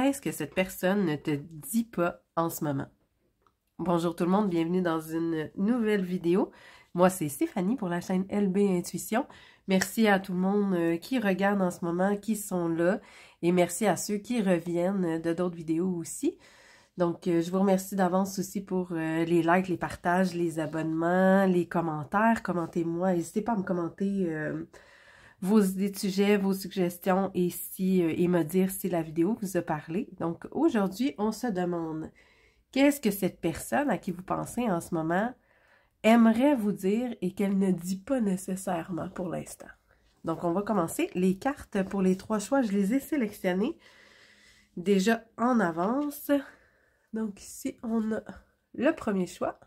Qu'est-ce que cette personne ne te dit pas en ce moment? Bonjour tout le monde, bienvenue dans une nouvelle vidéo. Moi, c'est Stéphanie pour la chaîne LB Intuition. Merci à tout le monde qui regarde en ce moment, qui sont là. Et merci à ceux qui reviennent de d'autres vidéos aussi. Donc, je vous remercie d'avance aussi pour les likes, les partages, les abonnements, les commentaires. Commentez-moi, n'hésitez pas à me commenter vos idées de sujets, vos suggestions et me dire si la vidéo vous a parlé. Donc, aujourd'hui, on se demande, qu'est-ce que cette personne à qui vous pensez en ce moment aimerait vous dire et qu'elle ne dit pas nécessairement pour l'instant? Donc, on va commencer. Les cartes pour les 3 choix, je les ai sélectionnées déjà en avance. Donc, ici, on a le premier choix,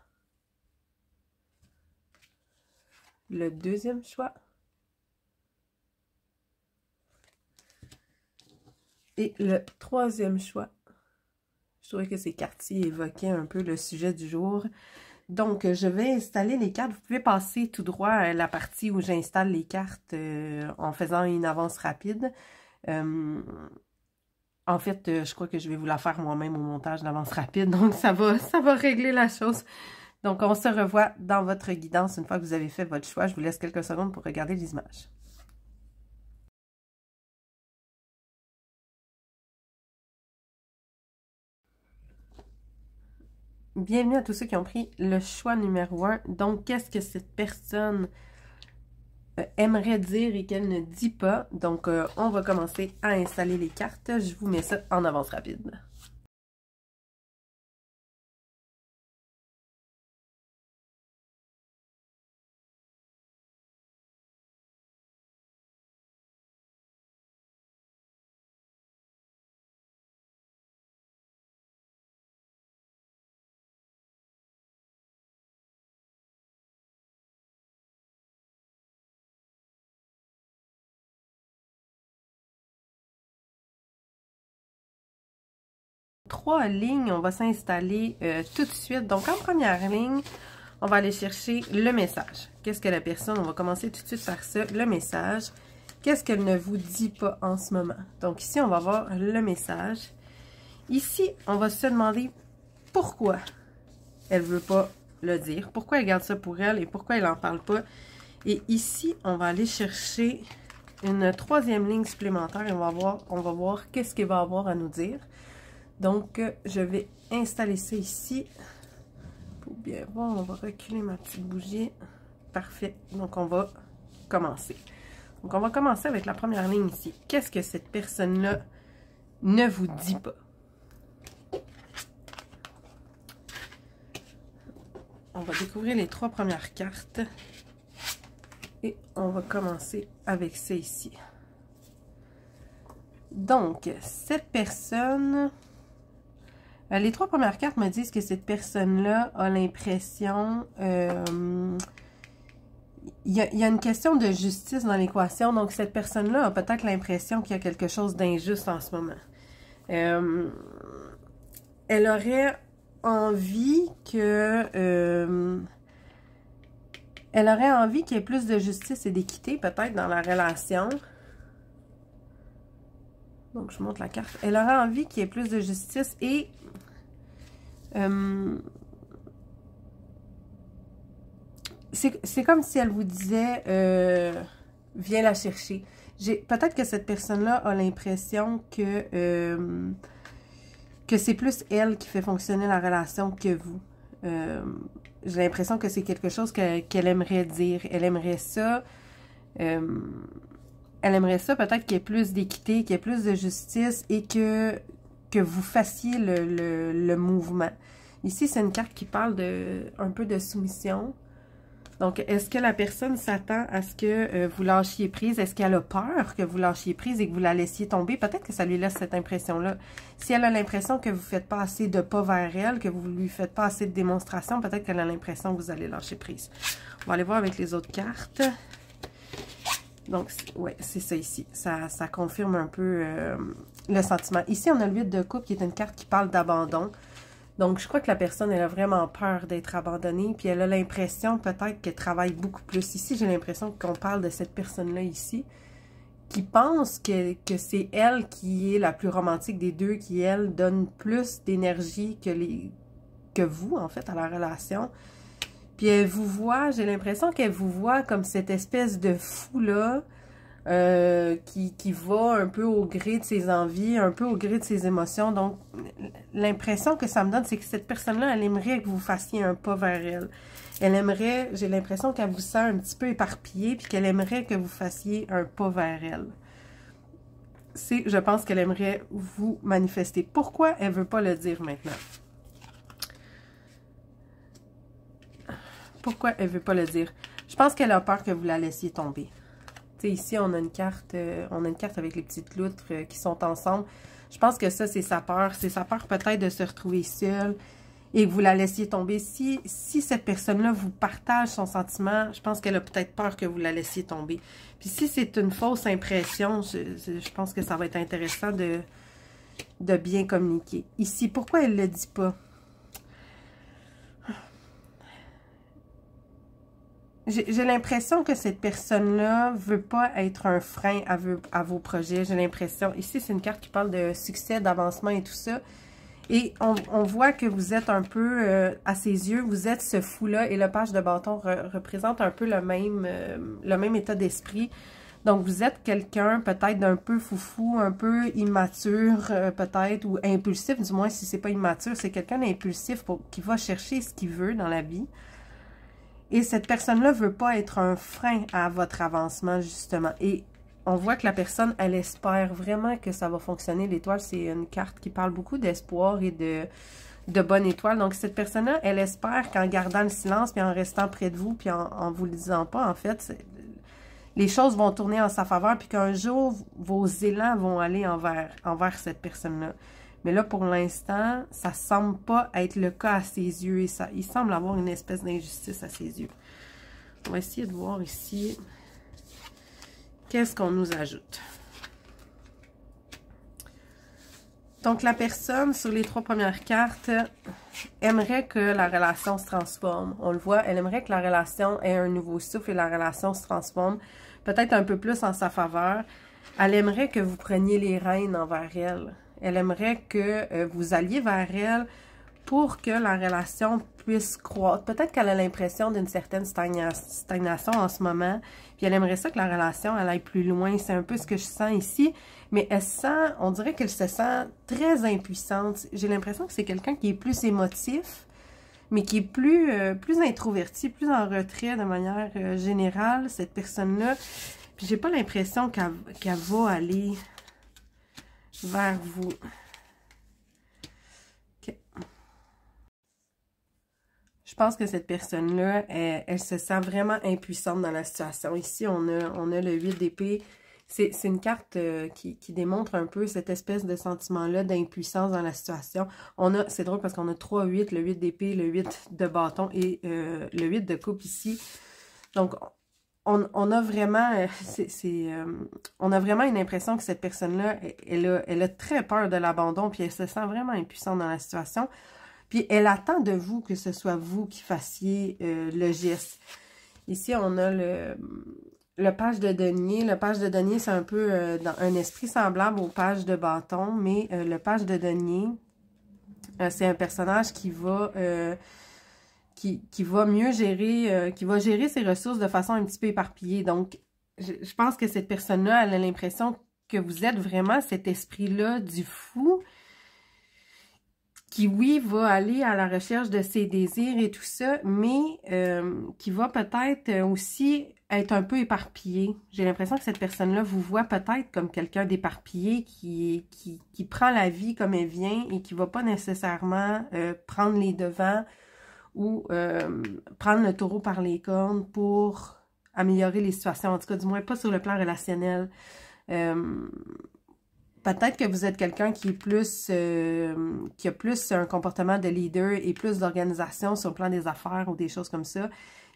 le deuxième choix et le troisième choix. Je trouvais que ces cartes-ci évoquaient un peu le sujet du jour. Donc, je vais installer les cartes. Vous pouvez passer tout droit à la partie où j'installe les cartes en faisant une avance rapide. En fait, je crois que je vais vous la faire moi-même au montage d'avance rapide. Donc, ça va régler la chose. Donc, on se revoit dans votre guidance une fois que vous avez fait votre choix. Je vous laisse quelques secondes pour regarder les images. Bienvenue à tous ceux qui ont pris le choix numéro 1. Donc, qu'est-ce que cette personne aimerait dire et qu'elle ne dit pas? Donc, on va commencer à installer les cartes. Je vous mets ça en avance rapide. Trois lignes, on va s'installer tout de suite. Donc, en première ligne, on va aller chercher le message. Qu'est-ce que la personne, on va commencer tout de suite par ça, le message. Qu'est-ce qu'elle ne vous dit pas en ce moment? Donc, ici, on va voir le message. Ici, on va se demander pourquoi elle ne veut pas le dire. Pourquoi elle garde ça pour elle et pourquoi elle n'en parle pas. Et ici, on va aller chercher une troisième ligne supplémentaire et on va voir qu'est-ce qu'elle va avoir à nous dire. Donc, je vais installer ça ici. Pour bien voir, on va reculer ma petite bougie. Parfait. Donc, on va commencer. Donc, on va commencer avec la première ligne ici. Qu'est-ce que cette personne-là ne vous dit pas? On va découvrir les 3 premières cartes. Et on va commencer avec ça ici. Donc, cette personne... les 3 premières cartes me disent que cette personne-là a l'impression... il y a une question de justice dans l'équation. Donc, cette personne-là a peut-être l'impression qu'il y a quelque chose d'injuste en ce moment. Elle aurait envie que... elle aurait envie qu'il y ait plus de justice et d'équité, peut-être, dans la relation. Donc, je montre la carte. Elle aurait envie qu'il y ait plus de justice et... c'est comme si elle vous disait viens la chercher. Peut-être que cette personne-là a l'impression que c'est plus elle qui fait fonctionner la relation que vous. J'ai l'impression que c'est quelque chose qu'elle aimerait dire. Elle aimerait ça. Elle aimerait ça peut-être qu'il y ait plus d'équité, qu'il y ait plus de justice et que vous fassiez le mouvement. Ici, c'est une carte qui parle un peu de soumission. Donc, est-ce que la personne s'attend à ce que vous lâchiez prise? Est-ce qu'elle a peur que vous lâchiez prise et que vous la laissiez tomber? Peut-être que ça lui laisse cette impression-là. Si elle a l'impression que vous ne faites pas assez de pas vers elle, que vous ne lui faites pas assez de démonstration, peut-être qu'elle a l'impression que vous allez lâcher prise. On va aller voir avec les autres cartes. Donc, ouais, c'est ça ici. Ça confirme un peu le sentiment. Ici, on a le 8 de coupe qui est une carte qui parle d'abandon. Donc, je crois que la personne, elle a vraiment peur d'être abandonnée. Puis, elle a l'impression peut-être qu'elle travaille beaucoup plus. Ici, j'ai l'impression qu'on parle de cette personne-là ici qui pense que c'est elle qui est la plus romantique des deux, qui, elle, donne plus d'énergie que vous, en fait, à la relation. Puis elle vous voit, j'ai l'impression qu'elle vous voit comme cette espèce de fou-là, qui va un peu au gré de ses envies, un peu au gré de ses émotions. Donc, l'impression que ça me donne, c'est que cette personne-là, elle aimerait que vous fassiez un pas vers elle. Elle aimerait, j'ai l'impression qu'elle vous sent un petit peu éparpillé, puis qu'elle aimerait que vous fassiez un pas vers elle. Je pense qu'elle aimerait vous manifester. Pourquoi elle ne veut pas le dire maintenant? Pourquoi elle ne veut pas le dire? Je pense qu'elle a peur que vous la laissiez tomber. Tu sais, ici, on a une carte avec les petites loutres qui sont ensemble. Je pense que ça, c'est sa peur. C'est sa peur peut-être de se retrouver seule et que vous la laissiez tomber. Si cette personne-là vous partage son sentiment, je pense qu'elle a peut-être peur que vous la laissiez tomber. Puis si c'est une fausse impression, je pense que ça va être intéressant de bien communiquer. Ici, pourquoi elle ne le dit pas? J'ai l'impression que cette personne-là veut pas être un frein à vos projets. J'ai l'impression... Ici, c'est une carte qui parle de succès, d'avancement et tout ça. Et on voit que vous êtes un peu, à ses yeux, vous êtes ce fou-là. Et le page de bâton représente un peu le même état d'esprit. Donc, vous êtes quelqu'un peut-être d'un peu foufou, un peu immature peut-être, ou impulsif. Du moins, si c'est pas immature, c'est quelqu'un d'impulsif qui va chercher ce qu'il veut dans la vie. Et cette personne-là ne veut pas être un frein à votre avancement, justement. Et on voit que la personne, elle espère vraiment que ça va fonctionner. L'étoile, c'est une carte qui parle beaucoup d'espoir et de bonne étoile. Donc, cette personne-là, elle espère qu'en gardant le silence, puis en restant près de vous, puis en vous le disant pas, en fait, les choses vont tourner en sa faveur, puis qu'un jour, vos élans vont aller envers cette personne-là. Mais là, pour l'instant, ça semble pas être le cas à ses yeux. Et il semble avoir une espèce d'injustice à ses yeux. On va essayer de voir ici. Qu'est-ce qu'on nous ajoute? Donc, la personne, sur les 3 premières cartes, aimerait que la relation se transforme. On le voit, elle aimerait que la relation ait un nouveau souffle et la relation se transforme. Peut-être un peu plus en sa faveur. Elle aimerait que vous preniez les rênes envers elle. Elle aimerait que vous alliez vers elle pour que la relation puisse croître. Peut-être qu'elle a l'impression d'une certaine stagnation en ce moment. Puis elle aimerait ça que la relation elle aille plus loin. C'est un peu ce que je sens ici. Mais elle sent, on dirait qu'elle se sent très impuissante. J'ai l'impression que c'est quelqu'un qui est plus émotif, mais qui est plus introverti, plus en retrait de manière générale, cette personne-là. Puis j'ai pas l'impression qu'elle va aller vers vous. Okay. Je pense que cette personne-là, elle se sent vraiment impuissante dans la situation. Ici, on a le 8 d'épée. C'est une carte qui démontre un peu cette espèce de sentiment-là d'impuissance dans la situation. C'est drôle parce qu'on a 3, 8, le 8 d'épée, le 8 de bâton et le 8 de coupe ici. Donc, on a vraiment une impression que cette personne-là, elle a très peur de l'abandon, puis elle se sent vraiment impuissante dans la situation. Puis elle attend de vous que ce soit vous qui fassiez le geste. Ici, on a le page de denier. Le page de denier, c'est un peu dans un esprit semblable au page de bâton, mais le page de denier, c'est un personnage qui va mieux gérer, qui va gérer ses ressources de façon un petit peu éparpillée. Donc, je pense que cette personne-là, elle a l'impression que vous êtes vraiment cet esprit-là du fou qui, oui, va aller à la recherche de ses désirs et tout ça, mais qui va peut-être aussi être un peu éparpillé. J'ai l'impression que cette personne-là vous voit peut-être comme quelqu'un d'éparpillé qui prend la vie comme elle vient et qui ne va pas nécessairement prendre les devants ou prendre le taureau par les cornes pour améliorer les situations, en tout cas du moins pas sur le plan relationnel. Peut-être que vous êtes quelqu'un qui a plus un comportement de leader et plus d'organisation sur le plan des affaires ou des choses comme ça,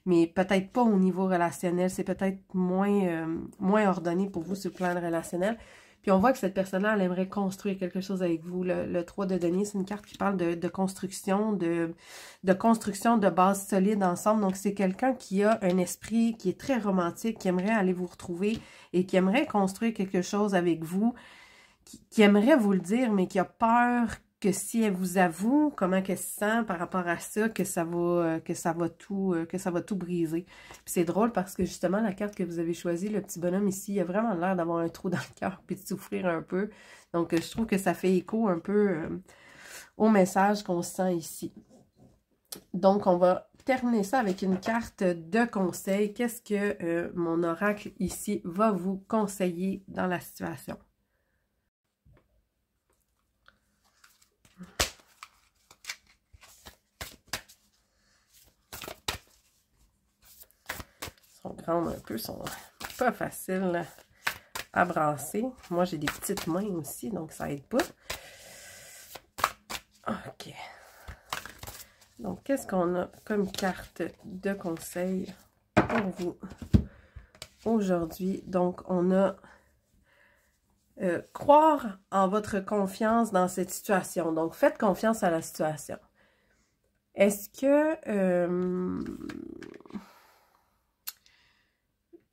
mais peut-être pas au niveau relationnel, c'est peut-être moins ordonné pour vous sur le plan relationnel. Puis on voit que cette personne-là, elle aimerait construire quelque chose avec vous. Le 3 de denier, c'est une carte qui parle de construction, de construction de bases solides ensemble. Donc c'est quelqu'un qui a un esprit qui est très romantique, qui aimerait aller vous retrouver et qui aimerait construire quelque chose avec vous, qui aimerait vous le dire, mais qui a peur que si elle vous avoue comment elle se sent par rapport à ça, que ça va tout briser. Puis c'est drôle parce que justement, la carte que vous avez choisie, le petit bonhomme ici, il a vraiment l'air d'avoir un trou dans le cœur puis de souffrir un peu. Donc, je trouve que ça fait écho un peu au message qu'on sent ici. Donc, on va terminer ça avec une carte de conseil. Qu'est-ce que mon oracle ici va vous conseiller dans la situation? Sont grandes un peu, sont pas faciles à brasser. Moi, j'ai des petites mains aussi, donc ça aide pas. OK. Donc, qu'est-ce qu'on a comme carte de conseil pour vous aujourd'hui? Donc, on a croire en votre confiance dans cette situation. Donc, faites confiance à la situation. Est-ce que...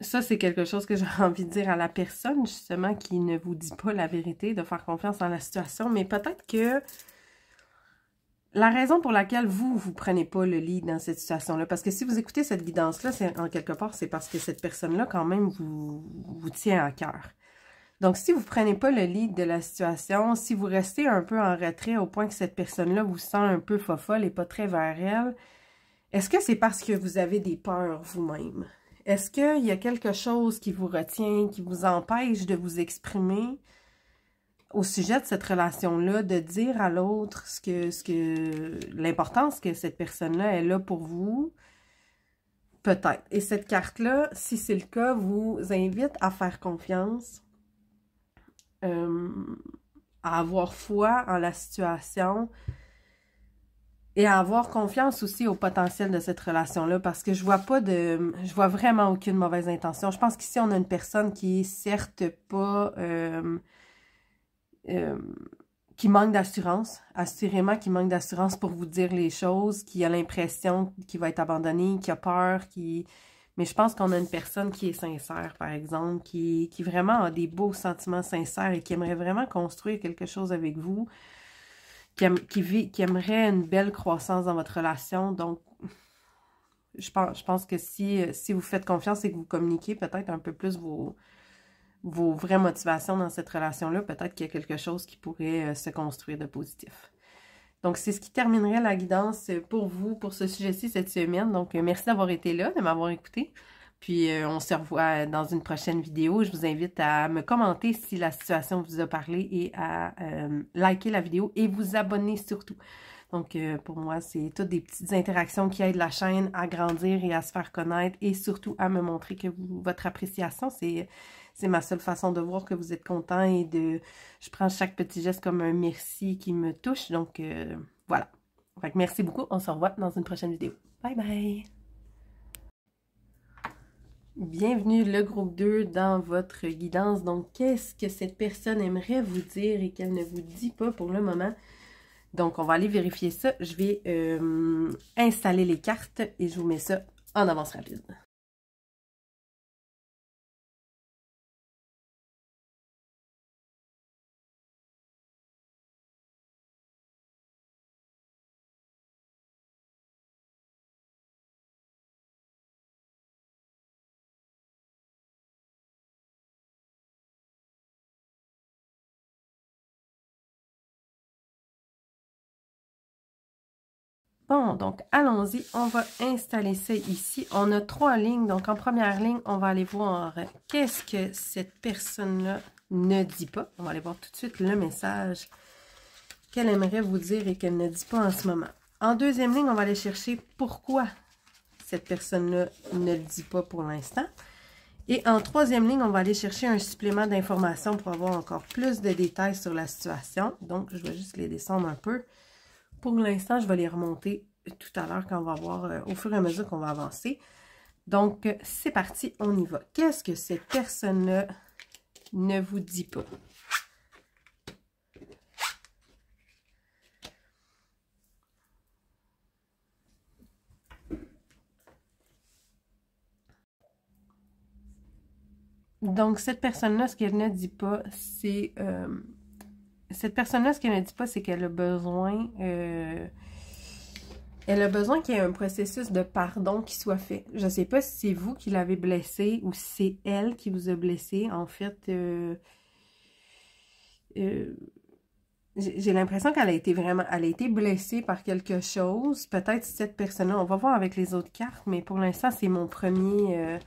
ça, c'est quelque chose que j'ai envie de dire à la personne, justement, qui ne vous dit pas la vérité, de faire confiance dans la situation. Mais peut-être que la raison pour laquelle vous ne prenez pas le lead dans cette situation-là, parce que si vous écoutez cette guidance-là, en quelque part, c'est parce que cette personne-là, quand même, vous tient à cœur. Donc, si vous ne prenez pas le lead de la situation, si vous restez un peu en retrait au point que cette personne-là vous sent un peu fofolle et pas très vers elle, est-ce que c'est parce que vous avez des peurs vous-même? Est-ce qu'il y a quelque chose qui vous retient, qui vous empêche de vous exprimer au sujet de cette relation-là, de dire à l'autre l'importance que cette personne-là est là pour vous? Peut-être. Et cette carte-là, si c'est le cas, vous invite à faire confiance, à avoir foi en la situation, et à avoir confiance aussi au potentiel de cette relation-là, parce que je vois vraiment aucune mauvaise intention. Je pense qu'ici, on a une personne qui est certes pas, qui manque d'assurance, assurément qui manque d'assurance pour vous dire les choses, qui a l'impression qu'il va être abandonné, qui a peur, mais je pense qu'on a une personne qui est sincère, par exemple, qui vraiment a des beaux sentiments sincères et qui aimerait vraiment construire quelque chose avec vous, qui aimerait une belle croissance dans votre relation. Donc, je pense que si vous faites confiance et que vous communiquez peut-être un peu plus vos vraies motivations dans cette relation-là, peut-être qu'il y a quelque chose qui pourrait se construire de positif. Donc, c'est ce qui terminerait la guidance pour vous, pour ce sujet-ci cette semaine. Donc, merci d'avoir été là, de m'avoir écouté. Puis, on se revoit dans une prochaine vidéo. Je vous invite à me commenter si la situation vous a parlé et à liker la vidéo et vous abonner surtout. Donc, pour moi, c'est toutes des petites interactions qui aident la chaîne à grandir et à se faire connaître et surtout à me montrer que votre appréciation, c'est ma seule façon de voir que vous êtes content et je prends chaque petit geste comme un merci qui me touche. Donc, voilà. Fait que merci beaucoup. On se revoit dans une prochaine vidéo. Bye bye! Bienvenue le groupe 2 dans votre guidance. Donc, qu'est-ce que cette personne aimerait vous dire et qu'elle ne vous dit pas pour le moment? Donc, on va aller vérifier ça. Je vais installer les cartes et je vous mets ça en avance rapide. Bon, donc allons-y, on va installer ça ici. On a 3 lignes, donc en première ligne, on va aller voir qu'est-ce que cette personne-là ne dit pas. On va aller voir tout de suite le message qu'elle aimerait vous dire et qu'elle ne dit pas en ce moment. En deuxième ligne, on va aller chercher pourquoi cette personne-là ne le dit pas pour l'instant. Et en troisième ligne, on va aller chercher un supplément d'informations pour avoir encore plus de détails sur la situation. Donc, je vais juste les descendre un peu. Pour l'instant, je vais les remonter tout à l'heure quand on va voir, au fur et à mesure qu'on va avancer. Donc, c'est parti, on y va. Qu'est-ce que cette personne-là ne vous dit pas? Donc, cette personne-là, ce qu'elle ne dit pas, c'est... cette personne-là, ce qu'elle ne dit pas, c'est qu'elle a besoin... elle a besoin qu'il y ait un processus de pardon qui soit fait. Je ne sais pas si c'est vous qui l'avez blessée ou si c'est elle qui vous a blessé. En fait, j'ai l'impression qu'elle a été vraiment... Elle a été blessée par quelque chose. Peut-être cette personne-là... On va voir avec les autres cartes, mais pour l'instant, c'est mon premier...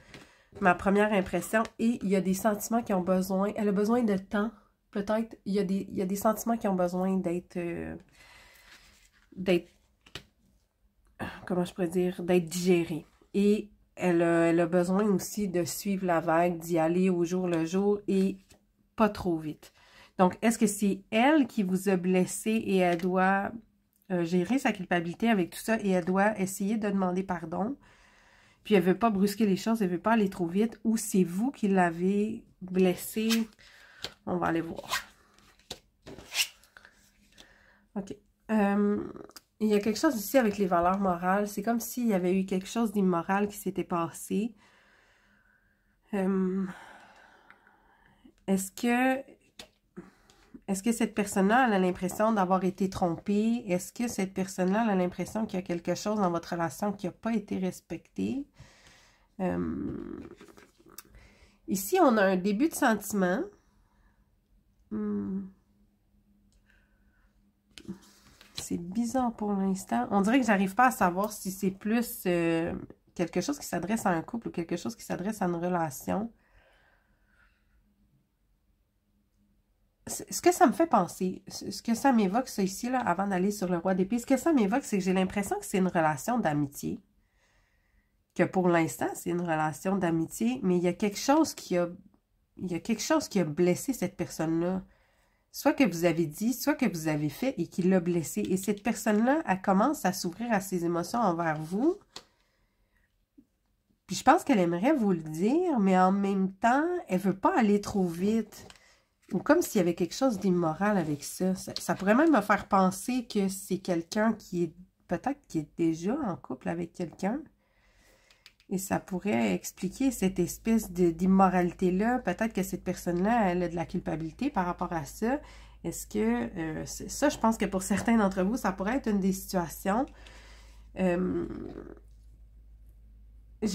ma première impression, et il y a des sentiments qui ont besoin, elle a besoin de temps, peut-être, il y a des sentiments qui ont besoin d'être, comment je pourrais dire, d'être digérés. Et elle a besoin aussi de suivre la vague, d'y aller au jour le jour et pas trop vite. Donc, est-ce que c'est elle qui vous a blessé et elle doit gérer sa culpabilité avec tout ça et elle doit essayer de demander pardon? Puis elle veut pas brusquer les choses, elle veut pas aller trop vite. Ou c'est vous qui l'avez blessé. On va aller voir. OK. Il y a quelque chose ici avec les valeurs morales. C'est comme s'il y avait eu quelque chose d'immoral qui s'était passé. Est-ce que cette personne-là, elle a l'impression d'avoir été trompée? Est-ce que cette personne-là, elle a l'impression qu'il y a quelque chose dans votre relation qui n'a pas été respecté? Ici, on a un début de sentiment. C'est bizarre pour l'instant. On dirait que j'arrive pas à savoir si c'est plus quelque chose qui s'adresse à un couple ou quelque chose qui s'adresse à une relation. Ce que ça me fait penser, ce que ça m'évoque, ça ici, là, avant d'aller sur le roi d'épée, ce que ça m'évoque, c'est que j'ai l'impression que c'est une relation d'amitié. Que pour l'instant, c'est une relation d'amitié, mais il y a quelque chose qui a blessé cette personne-là. Soit que vous avez dit, soit que vous avez fait et qui l'a blessé. Et cette personne-là, elle commence à s'ouvrir à ses émotions envers vous. Puis je pense qu'elle aimerait vous le dire, mais en même temps, elle veut pas aller trop vite. Ou comme s'il y avait quelque chose d'immoral avec ça. Ça pourrait même me faire penser que c'est quelqu'un qui est, peut-être qui est déjà en couple avec quelqu'un. Et ça pourrait expliquer cette espèce d'immoralité-là. Peut-être que cette personne-là, elle a de la culpabilité par rapport à ça. Est-ce que... ça, je pense que pour certains d'entre vous, ça pourrait être une des situations. Je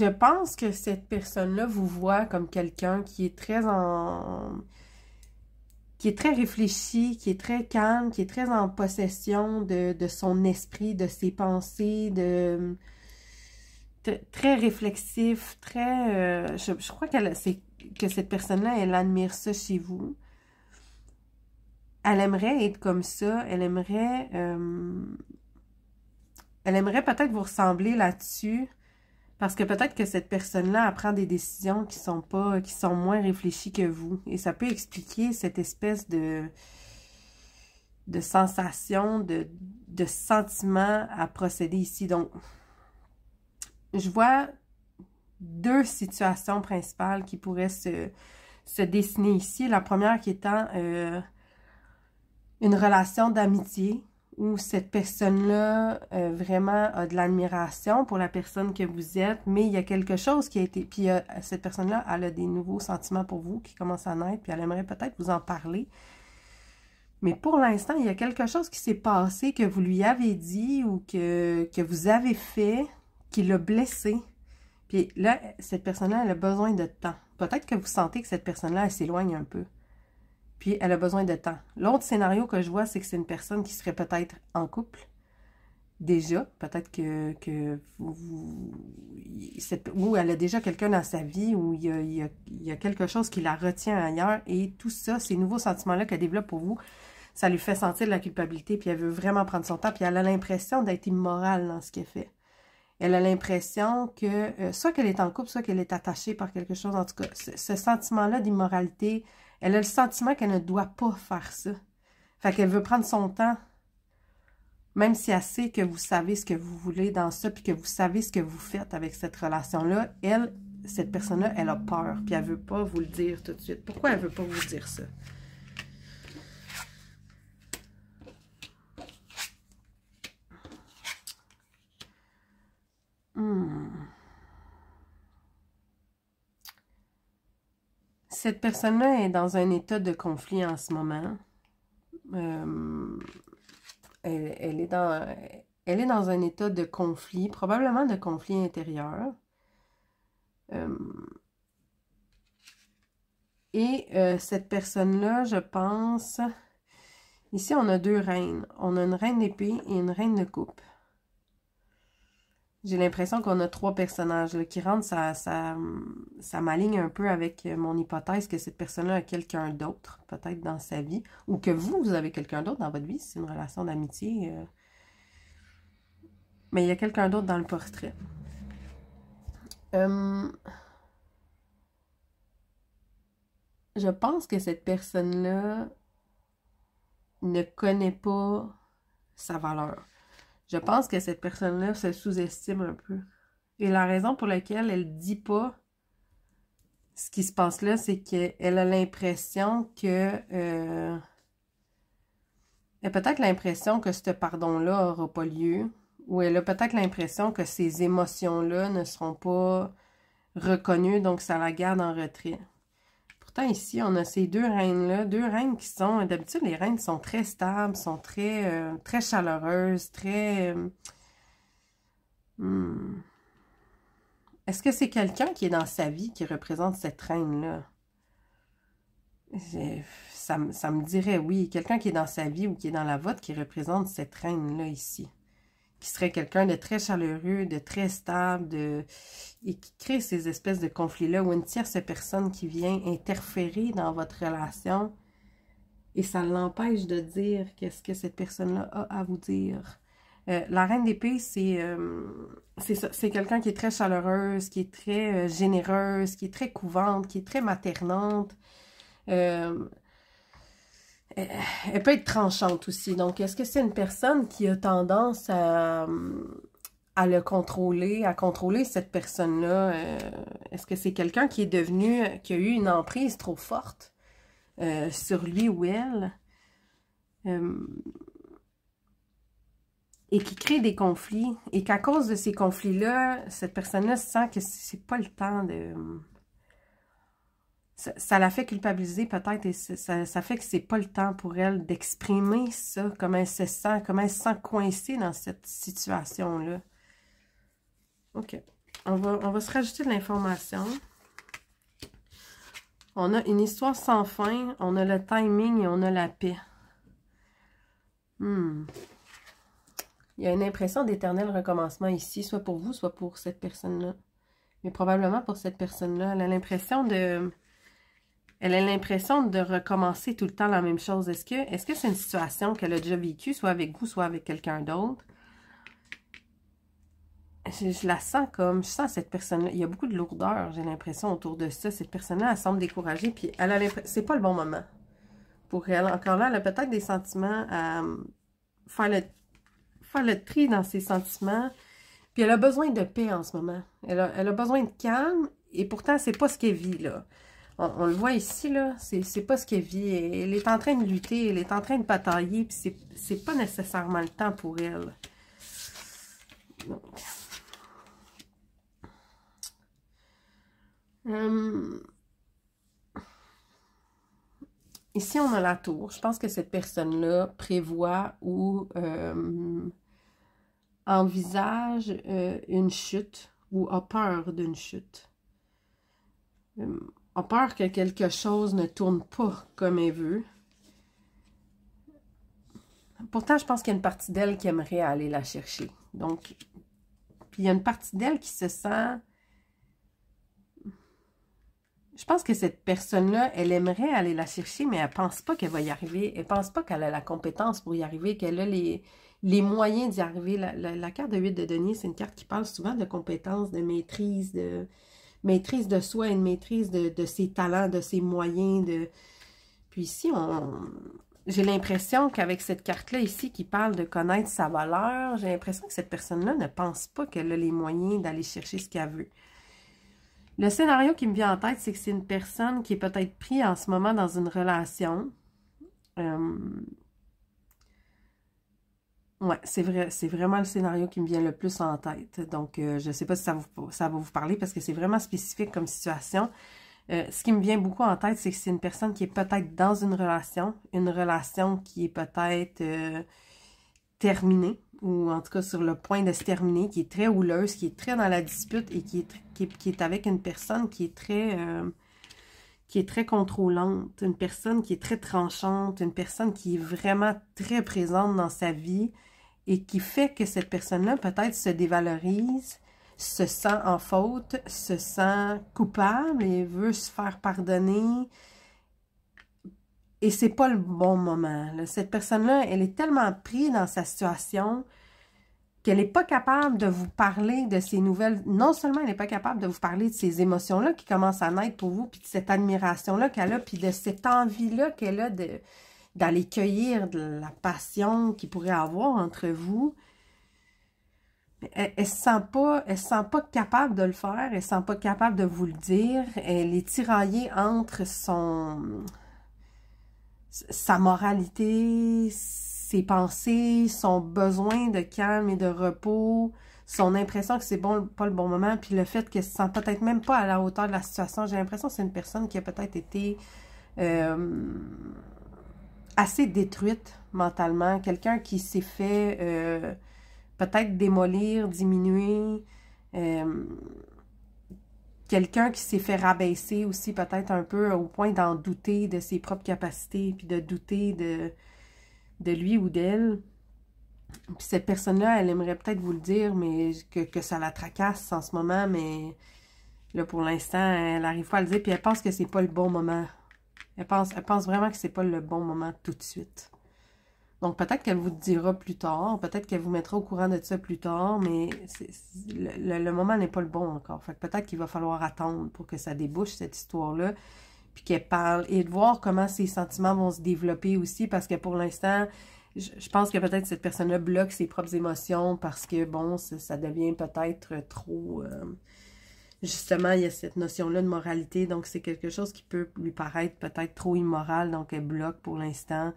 pense que cette personne-là vous voit comme quelqu'un qui est très qui est très réfléchi, qui est très calme, qui est très en possession de son esprit, de ses pensées, très réflexif, très... je crois que cette personne-là, elle admire ça chez vous. Elle aimerait être comme ça. Elle aimerait peut-être vous ressembler là-dessus. Parce que peut-être que cette personne-là, elle prend des décisions qui sont moins réfléchies que vous. Et ça peut expliquer cette espèce de sensation, de sentiment à procéder ici. Donc, je vois deux situations principales qui pourraient se dessiner ici. La première qui étant une relation d'amitié où cette personne-là vraiment a de l'admiration pour la personne que vous êtes, mais il y a quelque chose qui a été... Puis cette personne-là, elle a des nouveaux sentiments pour vous qui commencent à naître, puis elle aimerait peut-être vous en parler. Mais pour l'instant, il y a quelque chose qui s'est passé, que vous lui avez dit ou que vous avez fait, qui l'a blessé. Puis là, cette personne-là, elle a besoin de temps. Peut-être que vous sentez que cette personne-là, elle s'éloigne un peu. Puis elle a besoin de temps. L'autre scénario que je vois, c'est que c'est une personne qui serait peut-être en couple. Déjà. Peut-être que ou elle a déjà quelqu'un dans sa vie, où il y a quelque chose qui la retient ailleurs. Et tout ça, ces nouveaux sentiments-là qu'elle développe pour vous, ça lui fait sentir de la culpabilité. Puis elle veut vraiment prendre son temps. Puis elle a l'impression d'être immorale dans ce qu'elle fait. Elle a l'impression que, soit qu'elle est en couple, soit qu'elle est attachée par quelque chose. En tout cas, ce sentiment-là d'immoralité, elle a le sentiment qu'elle ne doit pas faire ça. Fait qu'elle veut prendre son temps, même si elle sait que vous savez ce que vous voulez dans ça, puis que vous savez ce que vous faites avec cette relation-là. Elle, cette personne-là, elle a peur, puis elle ne veut pas vous le dire tout de suite. Pourquoi elle ne veut pas vous dire ça? Cette personne-là est dans un état de conflit en ce moment. Elle est dans un état de conflit, probablement de conflit intérieur. Cette personne-là, je pense... Ici, on a deux reines. On a une reine d'épée et une reine de coupe. J'ai l'impression qu'on a trois personnages là, qui rentrent. Ça m'aligne un peu avec mon hypothèse que cette personne-là a quelqu'un d'autre, peut-être dans sa vie. Ou que vous avez quelqu'un d'autre dans votre vie. C'est une relation d'amitié. Mais il y a quelqu'un d'autre dans le portrait. Je pense que cette personne-là ne connaît pas sa valeur. Je pense que cette personne-là se sous-estime un peu. Et la raison pour laquelle elle ne dit pas ce qui se passe là, c'est qu'elle a l'impression que... elle a peut-être l'impression que ce pardon-là n'aura pas lieu. Ou elle a peut-être l'impression que ces émotions-là ne seront pas reconnues, donc ça la garde en retrait. Pourtant, ici, on a ces deux reines-là, deux reines qui sont... D'habitude, les reines sont très stables, sont très, très chaleureuses, très... Est-ce que c'est quelqu'un qui est dans sa vie qui représente cette reine-là? Ça me dirait oui. Quelqu'un qui est dans sa vie ou qui est dans la vôtre qui représente cette reine-là ici. Qui serait quelqu'un de très chaleureux, de très stable, et qui crée ces espèces de conflits-là, ou une tierce personne qui vient interférer dans votre relation, et ça l'empêche de dire qu'est-ce que cette personne-là a à vous dire. La reine d'épée, c'est quelqu'un qui est très chaleureuse, qui est très généreuse, qui est très couvante, qui est très maternante. Elle peut être tranchante aussi. Donc, est-ce que c'est une personne qui a tendance à le contrôler, à contrôler cette personne-là? Est-ce que c'est quelqu'un qui est devenu, qui a eu une emprise trop forte sur lui ou elle? Et qui crée des conflits. Et qu'à cause de ces conflits-là, cette personne-là sent que c'est pas le temps de... Ça la fait culpabiliser peut-être et ça fait que c'est pas le temps pour elle d'exprimer ça, comment elle se sent coincée dans cette situation-là. OK. On va se rajouter de l'information. On a une histoire sans fin, on a le timing et on a la paix. Il y a une impression d'éternel recommencement ici, soit pour vous, soit pour cette personne-là. Mais probablement pour cette personne-là. Elle a l'impression de... Elle a l'impression de recommencer tout le temps la même chose. Est-ce que c'est une situation qu'elle a déjà vécue, soit avec vous, soit avec quelqu'un d'autre? Je la sens comme... Je sens cette personne-là. Il y a beaucoup de lourdeur, j'ai l'impression, autour de ça. Cette personne-là, elle semble découragée, puis elle a l'impression... C'est pas le bon moment pour elle. Encore là, elle a peut-être des sentiments à faire le tri dans ses sentiments. Puis elle a besoin de paix en ce moment. Elle a besoin de calme, et pourtant, c'est pas ce qu'elle vit, là. On le voit ici, là, c'est pas ce qu'elle vit. Elle est en train de lutter, elle est en train de batailler, puis c'est pas nécessairement le temps pour elle. Donc. Ici, on a la tour. Je pense que cette personne-là prévoit ou envisage une chute ou a peur d'une chute. A peur que quelque chose ne tourne pas comme elle veut. Pourtant, je pense qu'il y a une partie d'elle qui aimerait aller la chercher. Donc, puis il y a une partie d'elle qui se sent... Je pense que cette personne-là, elle aimerait aller la chercher, mais elle ne pense pas qu'elle va y arriver. Elle ne pense pas qu'elle a la compétence pour y arriver, qu'elle a les moyens d'y arriver. La carte de 8 de denier, c'est une carte qui parle souvent de compétences, de maîtrise de soi, une maîtrise de ses talents, de ses moyens. Puis ici, j'ai l'impression qu'avec cette carte-là ici qui parle de connaître sa valeur, j'ai l'impression que cette personne-là ne pense pas qu'elle a les moyens d'aller chercher ce qu'elle veut. Le scénario qui me vient en tête, c'est que c'est une personne qui est peut-être prise en ce moment dans une relation. Ouais, c'est vrai, c'est vraiment le scénario qui me vient le plus en tête. Donc, je ne sais pas si ça va vous parler parce que c'est vraiment spécifique comme situation. Ce qui me vient beaucoup en tête, c'est que c'est une personne qui est peut-être dans une relation qui est peut-être terminée, ou en tout cas sur le point de se terminer, qui est très houleuse, qui est très dans la dispute et qui est avec une personne qui est très contrôlante, une personne qui est très tranchante, une personne qui est vraiment très présente dans sa vie et qui fait que cette personne-là peut-être se dévalorise, se sent en faute, se sent coupable et veut se faire pardonner. Et c'est pas le bon moment, là. Cette personne-là, elle est tellement prise dans sa situation qu'elle n'est pas capable de vous parler de ces nouvelles. Non seulement elle n'est pas capable de vous parler de ces émotions-là qui commencent à naître pour vous, puis de cette admiration-là qu'elle a, puis de cette envie-là qu'elle a d'aller cueillir de la passion qu'il pourrait avoir entre vous. Elle se sent pas capable de le faire, elle se sent pas capable de vous le dire. Elle est tiraillée entre sa moralité, ses pensées, son besoin de calme et de repos, son impression que c'est pas le bon moment, puis le fait qu'elle se sent peut-être même pas à la hauteur de la situation. J'ai l'impression que c'est une personne qui a peut-être été assez détruite mentalement, quelqu'un qui s'est fait peut-être démolir, diminuer, quelqu'un qui s'est fait rabaisser aussi peut-être un peu au point d'en douter de ses propres capacités, puis de douter de lui ou d'elle. Puis cette personne-là, elle aimerait peut-être vous le dire, mais que ça la tracasse en ce moment, mais là pour l'instant, elle n'arrive pas à le dire, puis elle pense que c'est pas le bon moment. Elle pense vraiment que c'est pas le bon moment tout de suite. Donc, peut-être qu'elle vous le dira plus tard, peut-être qu'elle vous mettra au courant de ça plus tard, mais le moment n'est pas le bon encore. Fait que peut-être qu'il va falloir attendre pour que ça débouche, cette histoire-là, puis qu'elle parle, et de voir comment ses sentiments vont se développer aussi, parce que pour l'instant, je pense que peut-être cette personne-là bloque ses propres émotions, parce que, bon, ça devient peut-être trop... justement, il y a cette notion-là de moralité, donc c'est quelque chose qui peut lui paraître peut-être trop immoral, donc elle bloque pour l'instant.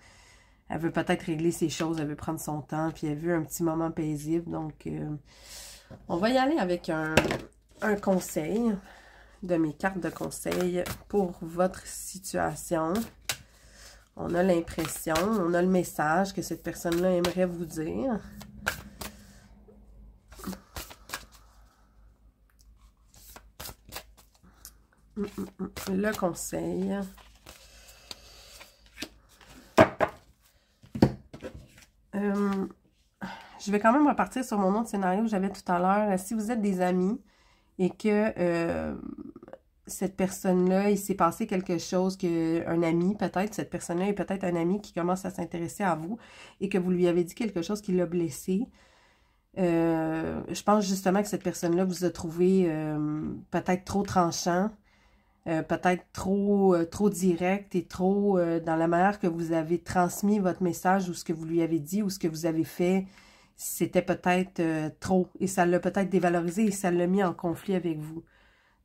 Elle veut peut-être régler ses choses, elle veut prendre son temps, puis elle veut un petit moment paisible. Donc, on va y aller avec un conseil, de mes cartes de conseil pour votre situation. On a l'impression, on a le message que cette personne-là aimerait vous dire. Le conseil... je vais quand même repartir sur mon autre scénario que j'avais tout à l'heure. Si vous êtes des amis et que cette personne-là, il s'est passé quelque chose, qu'un ami peut-être, cette personne-là est peut-être un ami qui commence à s'intéresser à vous et que vous lui avez dit quelque chose qui l'a blessé. Je pense justement que cette personne-là vous a trouvé peut-être trop tranchant. Peut-être trop direct et trop dans la manière que vous avez transmis votre message ou ce que vous lui avez dit ou ce que vous avez fait, c'était peut-être trop et ça l'a peut-être dévalorisé et ça l'a mis en conflit avec vous.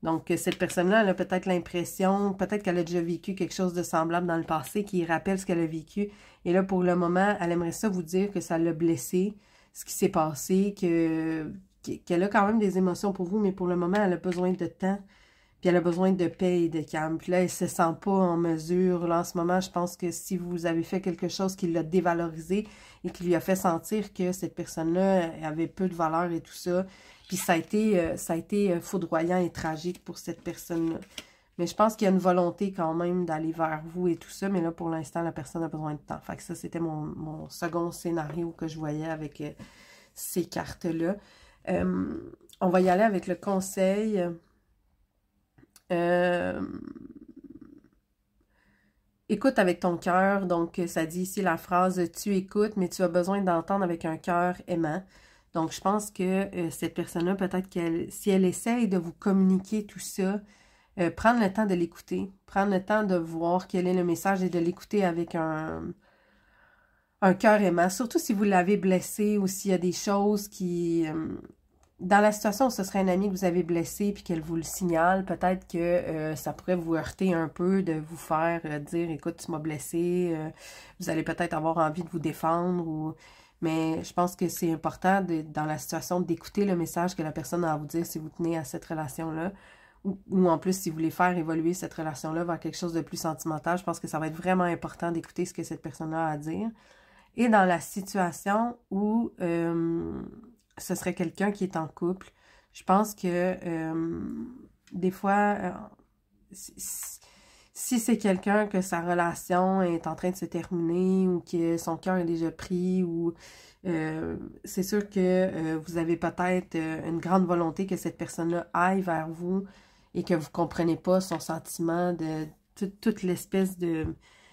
Donc, cette personne-là, elle a peut-être l'impression, peut-être qu'elle a déjà vécu quelque chose de semblable dans le passé qui rappelle ce qu'elle a vécu. Et là, pour le moment, elle aimerait ça vous dire que ça l'a blessé, ce qui s'est passé, qu'elle a quand même des émotions pour vous, mais pour le moment, elle a besoin de temps. Puis elle a besoin de paix et de calme. Puis là, elle ne se sent pas en mesure. Là, en ce moment, je pense que si vous avez fait quelque chose qui l'a dévalorisé et qui lui a fait sentir que cette personne-là avait peu de valeur et tout ça, puis ça a été foudroyant et tragique pour cette personne-là. Mais je pense qu'il y a une volonté quand même d'aller vers vous et tout ça. Mais là, pour l'instant, la personne a besoin de temps. Fait que ça, c'était mon second scénario que je voyais avec ces cartes-là. On va y aller avec le conseil... écoute avec ton cœur, donc ça dit ici la phrase « tu écoutes, mais tu as besoin d'entendre avec un cœur aimant ». Donc je pense que cette personne-là, peut-être si elle essaye de vous communiquer tout ça, prendre le temps de l'écouter, prendre le temps de voir quel est le message et de l'écouter avec un cœur aimant, surtout si vous l'avez blessé ou s'il y a des choses qui... dans la situation où ce serait un ami que vous avez blessé puis qu'elle vous le signale, peut-être que ça pourrait vous heurter un peu de vous faire dire « Écoute, tu m'as blessé, vous allez peut-être avoir envie de vous défendre. » ou mais je pense que c'est important dans la situation d'écouter le message que la personne a à vous dire si vous tenez à cette relation-là ou en plus, si vous voulez faire évoluer cette relation-là vers quelque chose de plus sentimental, je pense que ça va être vraiment important d'écouter ce que cette personne-là a à dire. Et dans la situation où ce serait quelqu'un qui est en couple, je pense que des fois, si c'est quelqu'un que sa relation est en train de se terminer ou que son cœur est déjà pris, ou c'est sûr que vous avez peut-être une grande volonté que cette personne-là aille vers vous et que vous ne comprenez pas son sentiment de toute l'espèce de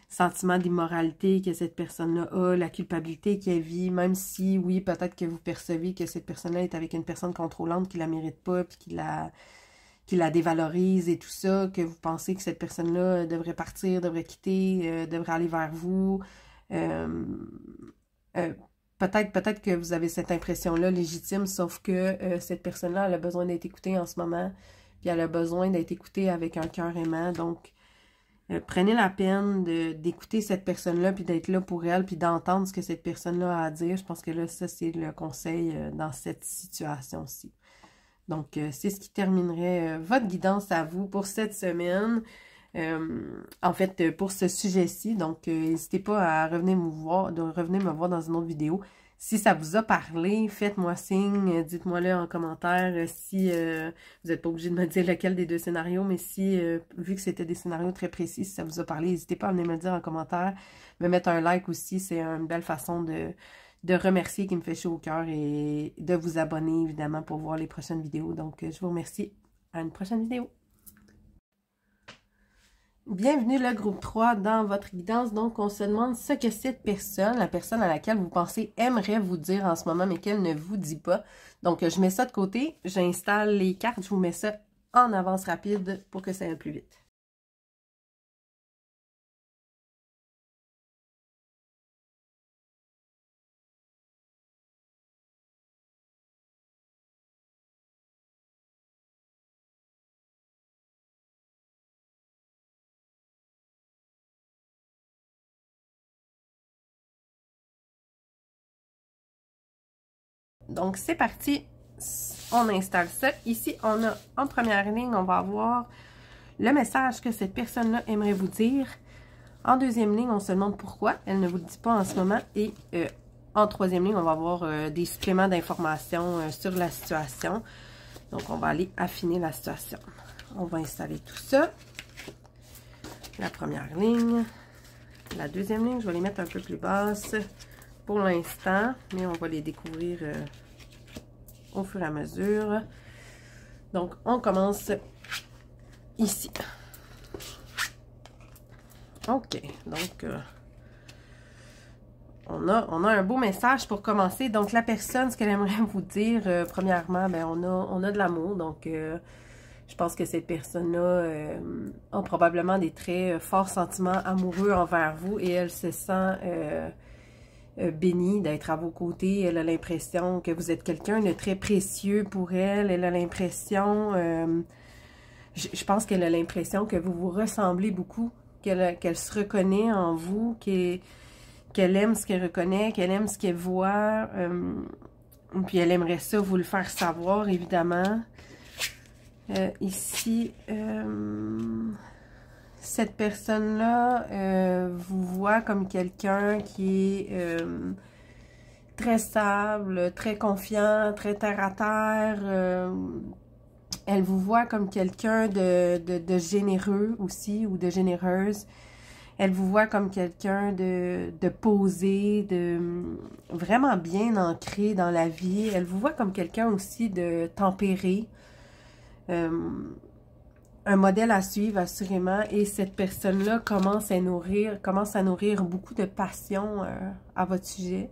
sentiment d'immoralité que cette personne-là a, la culpabilité qu'elle vit, même si, oui, peut-être que vous percevez que cette personne-là est avec une personne contrôlante qui la mérite pas, puis qui la dévalorise et tout ça, que vous pensez que cette personne-là devrait partir, devrait quitter, devrait aller vers vous. Peut-être que vous avez cette impression-là légitime, sauf que cette personne-là, elle a besoin d'être écoutée en ce moment, puis elle a besoin d'être écoutée avec un cœur aimant. Donc, prenez la peine d'écouter cette personne-là, puis d'être là pour elle, puis d'entendre ce que cette personne-là a à dire. Je pense que là, ça, c'est le conseil dans cette situation-ci. Donc, c'est ce qui terminerait votre guidance à vous pour cette semaine. En fait, pour ce sujet-ci. Donc, n'hésitez pas à revenir me voir dans une autre vidéo. Si ça vous a parlé, faites-moi signe, dites-moi-le en commentaire si vous n'êtes pas obligé de me dire lequel des deux scénarios, mais si, vu que c'était des scénarios très précis, si ça vous a parlé, n'hésitez pas à venir me le dire en commentaire, me mettre un like aussi, c'est une belle façon de remercier qui me fait chaud au cœur et de vous abonner évidemment pour voir les prochaines vidéos. Donc, je vous remercie. À une prochaine vidéo. Bienvenue le groupe 3 dans votre guidance. Donc, on se demande ce que cette personne, la personne à laquelle vous pensez aimerait vous dire en ce moment, mais qu'elle ne vous dit pas. Donc, je mets ça de côté, j'installe les cartes, je vous mets ça en avance rapide pour que ça aille plus vite. Donc, c'est parti. On installe ça. Ici, on a en première ligne, on va avoir le message que cette personne-là aimerait vous dire. En deuxième ligne, on se demande pourquoi elle ne vous le dit pas en ce moment. Et en troisième ligne, on va avoir des suppléments d'informations sur la situation. Donc, on va aller affiner la situation. On va installer tout ça. La première ligne. La deuxième ligne, je vais les mettre un peu plus basses pour l'instant, mais on va les découvrir au fur et à mesure. Donc, on commence ici. OK, donc on a un beau message pour commencer. Donc, la personne, ce qu'elle aimerait vous dire, premièrement, ben, on a de l'amour. Donc, je pense que cette personne-là a probablement des très forts sentiments amoureux envers vous et elle se sent bénie d'être à vos côtés. Elle a l'impression que vous êtes quelqu'un de très précieux pour elle. Elle a l'impression, je pense qu'elle a l'impression que vous vous ressemblez beaucoup, qu'elle se reconnaît en vous, qu'elle aime ce qu'elle reconnaît, qu'elle aime ce qu'elle voit. Puis elle aimerait ça vous le faire savoir, évidemment. Ici, cette personne-là vous voit comme quelqu'un qui est très stable, très confiant, très terre-à-terre. Elle vous voit comme quelqu'un de généreux aussi, ou de généreuse. Elle vous voit comme quelqu'un de posé, de vraiment bien ancré dans la vie. Elle vous voit comme quelqu'un aussi de tempéré. Un modèle à suivre assurément, et cette personne-là commence à nourrir beaucoup de passion à votre sujet.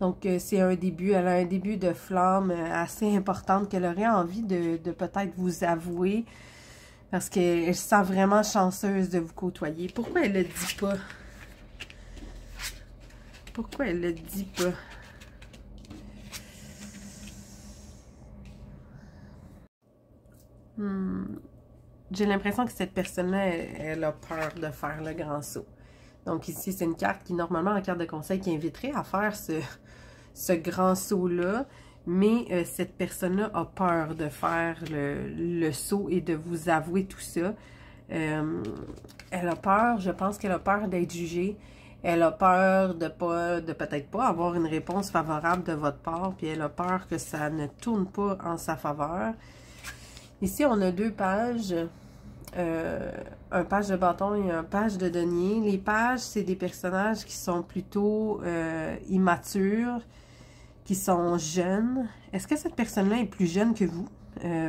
Donc c'est un début, elle a un début de flamme assez importante qu'elle aurait envie de peut-être vous avouer, parce qu'elle se sent vraiment chanceuse de vous côtoyer. Pourquoi elle le dit pas? Pourquoi elle le dit pas? J'ai l'impression que cette personne-là, elle a peur de faire le grand saut. Donc ici, c'est une carte qui, normalement, en carte de conseil, qui inviterait à faire ce grand saut-là. mais cette personne-là a peur de faire le saut et de vous avouer tout ça. Elle a peur, je pense qu'elle a peur d'être jugée. Elle a peur de peut-être pas avoir une réponse favorable de votre part, puis elle a peur que ça ne tourne pas en sa faveur. Ici, on a deux pages, un page de bâton et un page de denier. Les pages, c'est des personnages qui sont plutôt immatures, qui sont jeunes. Est-ce que cette personne-là est plus jeune que vous?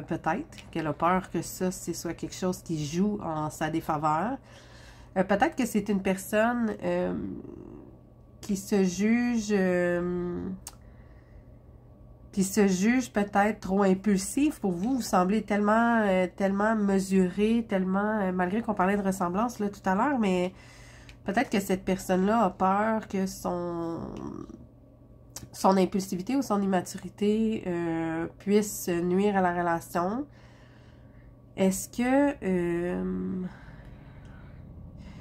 Peut-être qu'elle a peur que ça, ce soit quelque chose qui joue en sa défaveur. Peut-être que c'est une personne qui se juge peut-être trop impulsive pour vous. Vous semblez tellement mesuré, tellement, malgré qu'on parlait de ressemblance là tout à l'heure, mais peut-être que cette personne-là a peur que son impulsivité ou son immaturité puisse nuire à la relation. Est-ce que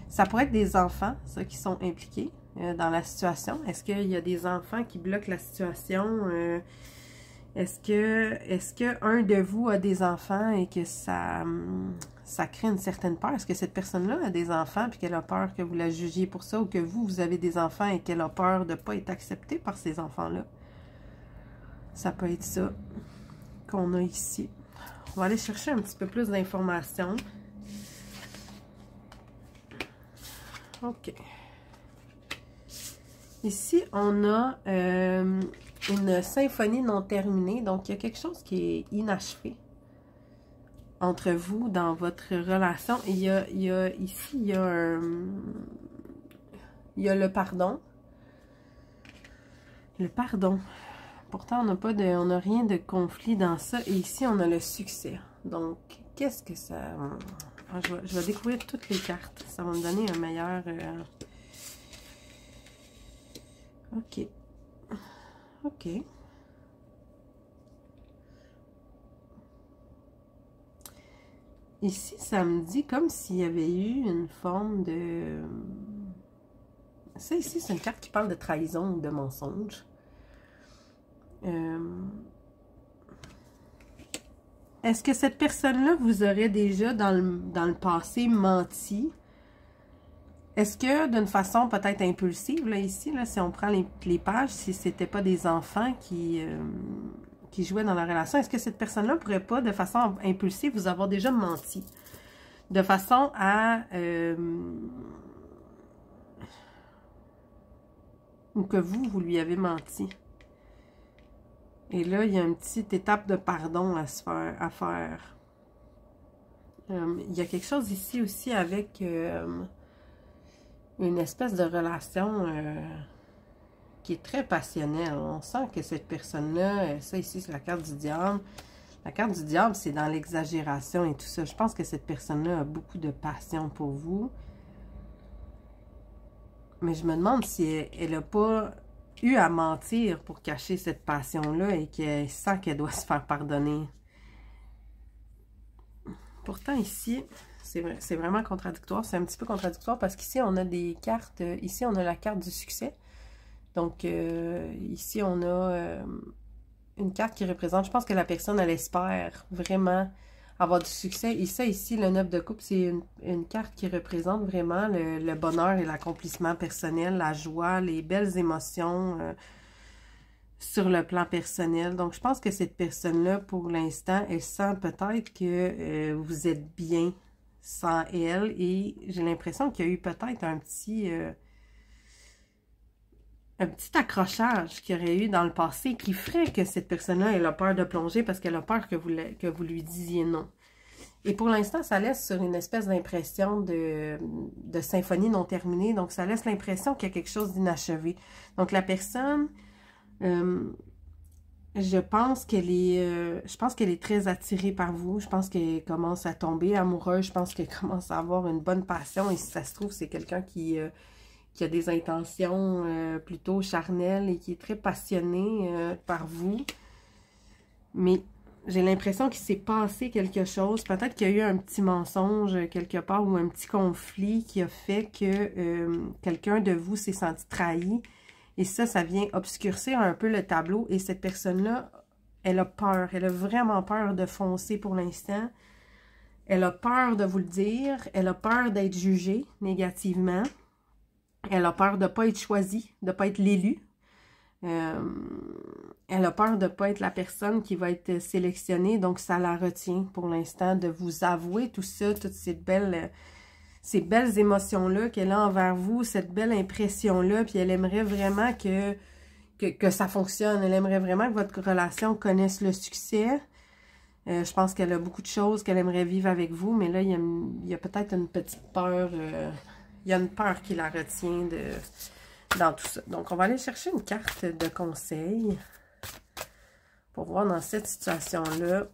ça pourrait être des enfants, ça, qui sont impliqués dans la situation? Est-ce qu'il y a des enfants qui bloquent la situation? Est-ce que un de vous a des enfants et que ça crée une certaine peur? Est-ce que cette personne-là a des enfants et qu'elle a peur que vous la jugiez pour ça, ou que vous avez des enfants et qu'elle a peur de ne pas être acceptée par ces enfants-là? Ça peut être ça qu'on a ici. On va aller chercher un petit peu plus d'informations. OK. Ici, on a une symphonie non terminée. Donc, il y a quelque chose qui est inachevé entre vous dans votre relation. Et ici, il y a le pardon. Le pardon. Pourtant, on n'a rien de conflit dans ça. Et ici, on a le succès. Donc, qu'est-ce que ça... Je vais découvrir toutes les cartes. Ça va me donner un meilleur... OK. OK. Ici, ça me dit comme s'il y avait eu une forme de... Ça ici, c'est une carte qui parle de trahison ou de mensonge. Est-ce que cette personne-là vous aurait déjà dans le passé menti? Est-ce que d'une façon peut-être impulsive, là ici, là, si on prend les pages, si c'était pas des enfants qui jouaient dans la relation, est-ce que cette personne-là pourrait pas, de façon impulsive, vous avoir déjà menti? De façon à... ou que vous lui avez menti. Et là, il y a une petite étape de pardon à faire. Il y a quelque chose ici aussi avec une espèce de relation qui est très passionnelle. On sent que cette personne-là, ça ici, c'est la carte du diable. La carte du diable, c'est dans l'exagération et tout ça. Je pense que cette personne-là a beaucoup de passion pour vous. Mais je me demande si elle n'a pas eu à mentir pour cacher cette passion-là et qu'elle sent qu'elle doit se faire pardonner. Pourtant, ici, c'est vraiment contradictoire. C'est un petit peu contradictoire parce qu'ici, on a des cartes. Ici, on a la carte du succès. Donc, ici, on a une carte qui représente... Je pense que la personne, elle espère vraiment avoir du succès. Et ça, ici, le 9 de coupe, c'est une carte qui représente vraiment le bonheur et l'accomplissement personnel, la joie, les belles émotions sur le plan personnel. Donc, je pense que cette personne-là, pour l'instant, elle sent peut-être que vous êtes bien sans elle. Et j'ai l'impression qu'il y a eu peut-être un petit accrochage qu'il y aurait eu dans le passé qui ferait que cette personne-là, elle a peur de plonger parce qu'elle a peur que vous lui disiez non. Et pour l'instant, ça laisse sur une espèce d'impression de symphonie non terminée. Donc, ça laisse l'impression qu'il y a quelque chose d'inachevé. Donc, la personne, je pense qu'elle est très attirée par vous. Je pense qu'elle commence à tomber amoureuse. Je pense qu'elle commence à avoir une bonne passion. Et si ça se trouve, c'est quelqu'un qui a des intentions plutôt charnelles et qui est très passionné par vous. Mais j'ai l'impression qu'il s'est passé quelque chose. Peut-être qu'il y a eu un petit mensonge quelque part ou un petit conflit qui a fait que quelqu'un de vous s'est senti trahi. Et ça vient obscurcir un peu le tableau. Et cette personne-là Elle a peur. Elle a vraiment peur de foncer pour l'instant. Elle a peur de vous le dire. Elle a peur d'être jugée négativement. Elle a peur de ne pas être choisie, de ne pas être l'élu. Elle a peur de ne pas être la personne qui va être sélectionnée. Donc, ça la retient pour l'instant de vous avouer tout ça, toutes ces belles émotions-là qu'elle a envers vous, cette belle impression-là. Puis elle aimerait vraiment que ça fonctionne. Elle aimerait vraiment que votre relation connaisse le succès. Je pense qu'elle a beaucoup de choses qu'elle aimerait vivre avec vous, mais là, il y a peut-être une petite peur. Il y a une peur qui la retient dans tout ça. Donc, on va aller chercher une carte de conseil pour voir dans cette situation-là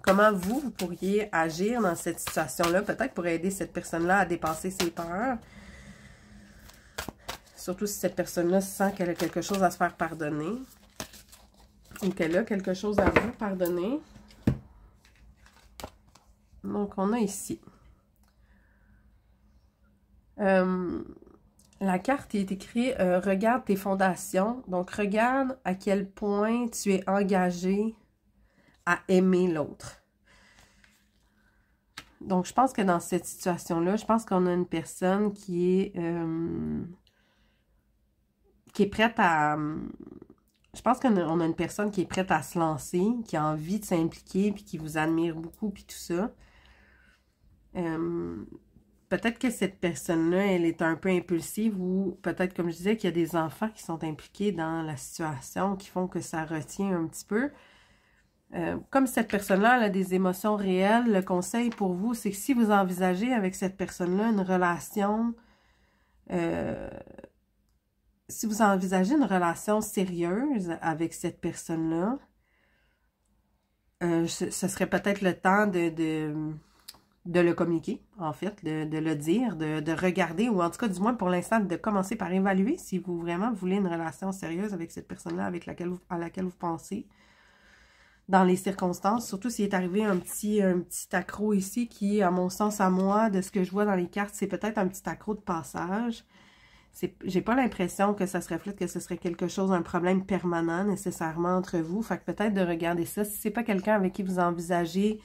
comment vous pourriez agir dans cette situation-là, peut-être pour aider cette personne-là à dépasser ses peurs. Surtout si cette personne-là sent qu'elle a quelque chose à se faire pardonner. Ou qu'elle a quelque chose à vous pardonner. Donc, on a ici. La carte est écrite « Regarde tes fondations ». Donc, regarde à quel point tu es engagé à aimer l'autre. Donc, je pense que dans cette situation-là, je pense qu'on a une personne qui est prête à... Je pense qu'on a une personne qui est prête à se lancer, qui a envie de s'impliquer, puis qui vous admire beaucoup, puis tout ça. Peut-être que cette personne-là, elle est un peu impulsive, ou peut-être, comme je disais, qu'il y a des enfants qui sont impliqués dans la situation, qui font que ça retient un petit peu. Comme cette personne-là, elle a des émotions réelles, le conseil pour vous, c'est que si vous envisagez avec cette personne-là une relation... si vous envisagez une relation sérieuse avec cette personne-là, ce serait peut-être le temps de le communiquer, en fait, de le dire, de regarder, ou en tout cas, du moins pour l'instant, de commencer par évaluer si vous vraiment voulez une relation sérieuse avec cette personne-là à laquelle vous pensez, dans les circonstances, surtout s'il est arrivé un petit accro ici qui, à mon sens, à moi, de ce que je vois dans les cartes, c'est peut-être un petit accro de passage. J'ai pas l'impression que ça se reflète que ce serait quelque chose, un problème permanent nécessairement entre vous. Fait que peut-être de regarder ça. Si c'est pas quelqu'un avec qui vous envisagez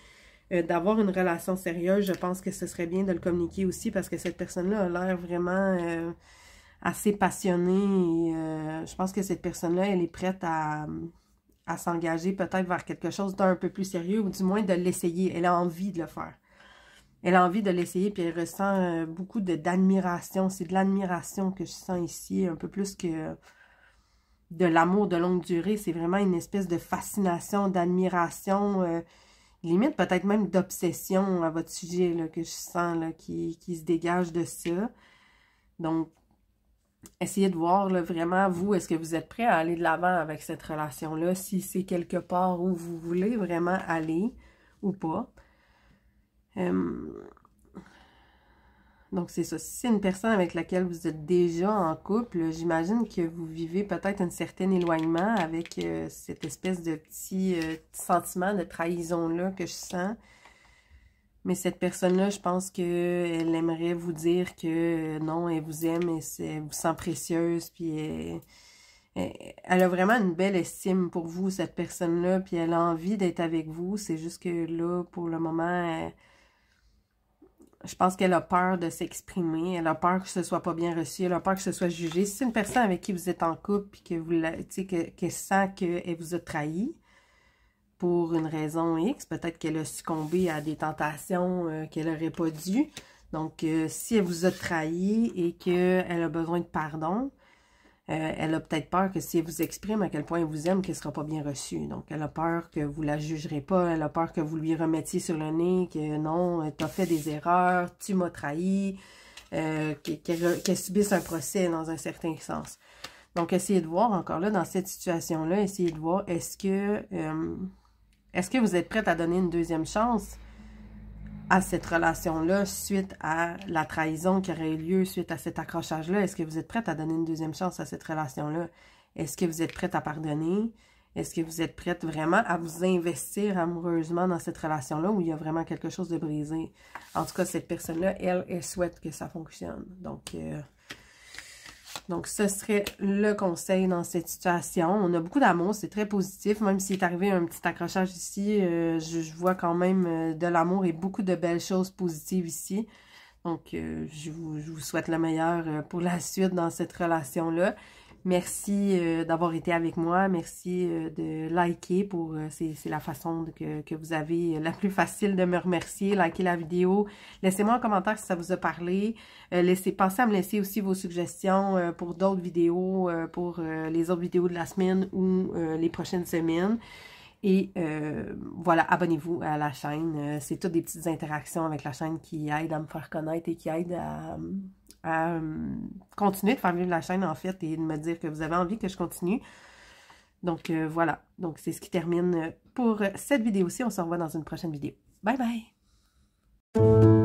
d'avoir une relation sérieuse, je pense que ce serait bien de le communiquer aussi parce que cette personne-là a l'air vraiment assez passionnée. Et, je pense que cette personne-là, elle est prête à s'engager peut-être vers quelque chose d'un peu plus sérieux ou du moins de l'essayer. Elle a envie de le faire. Elle a envie de l'essayer, puis elle ressent beaucoup d'admiration. C'est de l'admiration que je sens ici, un peu plus que de l'amour de longue durée. C'est vraiment une espèce de fascination, d'admiration, limite peut-être même d'obsession à votre sujet là, que je sens là, qui se dégage de ça. Donc, essayez de voir là, vraiment, vous, est-ce que vous êtes prêt à aller de l'avant avec cette relation-là, si c'est quelque part où vous voulez vraiment aller ou pas. Donc, c'est ça. Si c'est une personne avec laquelle vous êtes déjà en couple, j'imagine que vous vivez peut-être un certain éloignement avec cette espèce de petit sentiment de trahison-là que je sens. Mais cette personne-là, je pense qu'elle aimerait vous dire que non, elle vous aime, elle vous sent précieuse, puis elle a vraiment une belle estime pour vous, cette personne-là, puis elle a envie d'être avec vous. C'est juste que là, pour le moment, je pense qu'elle a peur de s'exprimer, elle a peur que ce soit pas bien reçu, elle a peur que ce soit jugé. Si c'est une personne avec qui vous êtes en couple, puis que vous qu'elle sent qu'elle vous a trahi pour une raison X, peut-être qu'elle a succombé à des tentations qu'elle n'aurait pas dû. Donc, si elle vous a trahi et qu'elle a besoin de pardon, elle a peut-être peur que si elle vous exprime à quel point elle vous aime, qu'elle ne sera pas bien reçue. Donc, elle a peur que vous la jugerez pas. Elle a peur que vous lui remettiez sur le nez que non, tu as fait des erreurs, tu m'as trahi, qu'elle subisse un procès dans un certain sens. Donc, essayez de voir encore là, dans cette situation-là, essayez de voir, est-ce que vous êtes prête à donner une deuxième chance à cette relation-là, suite à la trahison qui aurait eu lieu, suite à cet accrochage-là? Est-ce que vous êtes prête à donner une deuxième chance à cette relation-là? Est-ce que vous êtes prête à pardonner? Est-ce que vous êtes prête vraiment à vous investir amoureusement dans cette relation-là où il y a vraiment quelque chose de brisé? En tout cas, cette personne-là, elle souhaite que ça fonctionne. Donc, Donc, ce serait le conseil dans cette situation. On a beaucoup d'amour, c'est très positif. Même s'il est arrivé un petit accrochage ici, je vois quand même de l'amour et beaucoup de belles choses positives ici. Donc, je vous souhaite le meilleur pour la suite dans cette relation-là. Merci d'avoir été avec moi. Merci de liker pour c'est la façon que vous avez la plus facile de me remercier. Likez la vidéo. Laissez-moi un commentaire si ça vous a parlé. Pensez à me laisser aussi vos suggestions pour d'autres vidéos, pour les autres vidéos de la semaine ou les prochaines semaines. Et voilà, abonnez-vous à la chaîne. C'est toutes des petites interactions avec la chaîne qui aident à me faire connaître et qui aident à continuer de faire vivre la chaîne, en fait, et de me dire que vous avez envie que je continue. Donc, voilà. Donc, c'est ce qui termine pour cette vidéo-ci. On se revoit dans une prochaine vidéo. Bye bye!